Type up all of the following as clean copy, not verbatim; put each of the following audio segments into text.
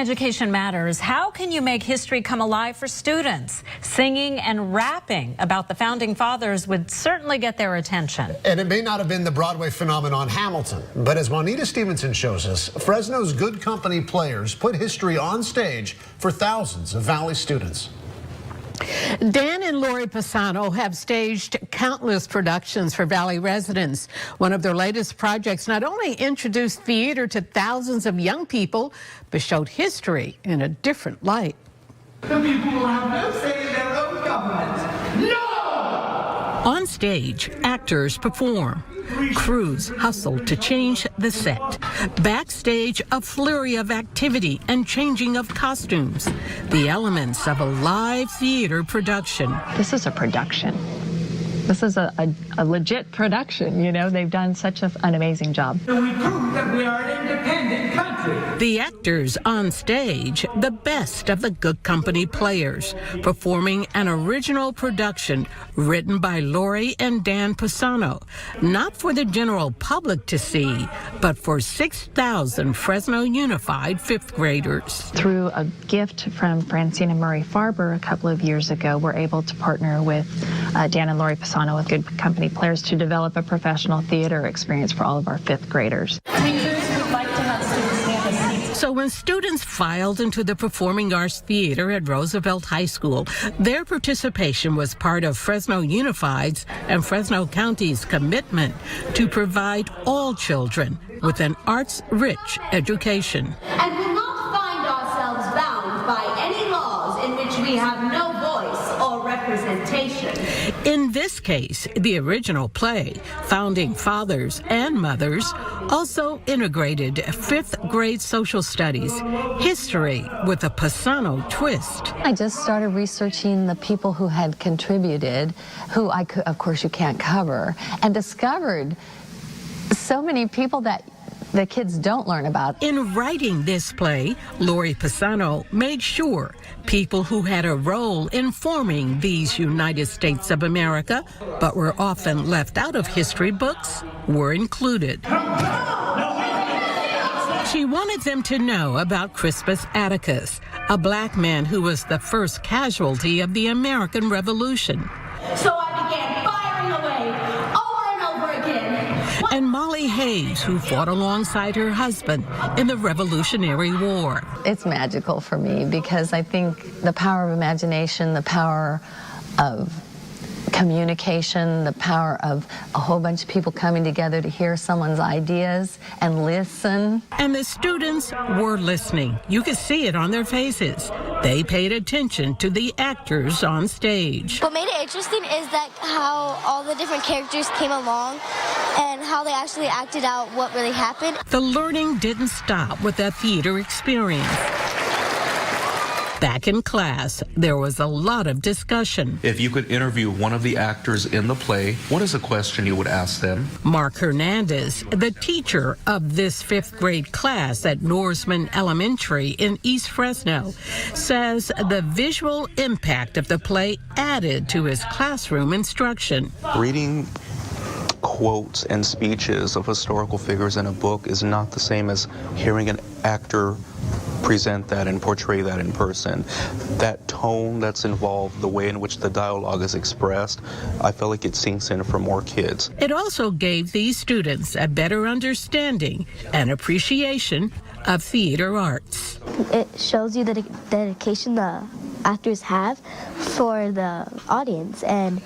Education Matters. How can you make history come alive for students? Singing and rapping about the founding fathers would certainly get their attention. And it may not have been the Broadway phenomenon Hamilton, but as Juanita Stevenson shows us, Fresno's Good Company players put history on stage for thousands of Valley students. Dan and Laurie Pessano have staged countless productions for Valley residents. One of their latest projects not only introduced theater to thousands of young people, but showed history in a different light. The people will have no say in their own government. No! On stage, actors perform. Crews hustle to change the set. Backstage, a flurry of activity and changing of costumes. The elements of a live theater production. This is a production. This is a legit production, you know. They've done such an amazing job. And we prove that we are an independent country. The actors on stage, the best of the Good Company players, performing an original production written by Laurie and Dan Pessano, not for the general public to see, but for 6,000 Fresno Unified fifth graders. Through a gift from Francine and Murray Farber a couple of years ago, we're able to partner with Dan and Laurie Pessano with Good Company players to develop a professional theater experience for all of our fifth graders. So when students filed into the Performing Arts Theater at Roosevelt High School, their participation was part of Fresno Unified's and Fresno County's commitment to provide all children with an arts-rich education. And will not find ourselves bound by any laws in which we have no voice or representation. In this case, the original play, Founding Fathers and Mothers, also integrated fifth grade social studies, history with a Pessano twist. I just started researching the people who had contributed, who I could, of course, you can't cover, and discovered so many people that the kids don't learn about. In writing this play, Laurie Pessano made sure people who had a role in forming these United States of America, but were often left out of history books, were included. She wanted them to know about Crispus Attucks, a black man who was the first casualty of the American Revolution. So I began firing away over and over again. And Molly Hayes, who fought alongside her husband in the Revolutionary War. It's magical for me because I think the power of imagination, the power of communication, the power of a whole bunch of people coming together to hear someone's ideas and listen. And the students were listening. You could see it on their faces. They paid attention to the actors on stage. What made it interesting is that how all the different characters came along and how they actually acted out what really happened. The learning didn't stop with that theater experience. Back in class, there was a lot of discussion. If you could interview one of the actors in the play, what is a question you would ask them? Mark Hernandez, the teacher of this fifth grade class at Norseman Elementary in East Fresno, says the visual impact of the play added to his classroom instruction. Reading quotes and speeches of historical figures in a book is not the same as hearing an actor present that and portray that in person. That tone that's involved, the way in which the dialogue is expressed, I feel like it sinks in for more kids. It also gave these students a better understanding and appreciation of theater arts. It shows you the dedication the actors have for the audience, and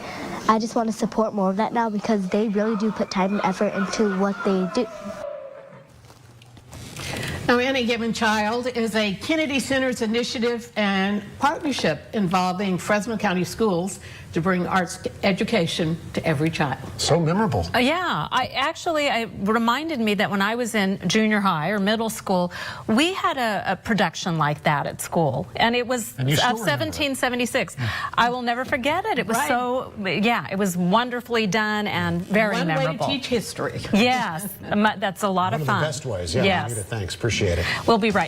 I just want to support more of that now because they really do put time and effort into what they do. Now, Any Given Child is a Kennedy Center's initiative and partnership involving Fresno County schools to bring arts education to every child. So memorable. Yeah, it reminded me that when I was in junior high or middle school, we had a production like that at school, and it was of 1776. I will never forget it. It was it was wonderfully done and very memorable. One way to teach history. Yes, that's a lot of fun. One of the best ways. Yeah, yes. Anita, thanks. Appreciate it. We'll be right back.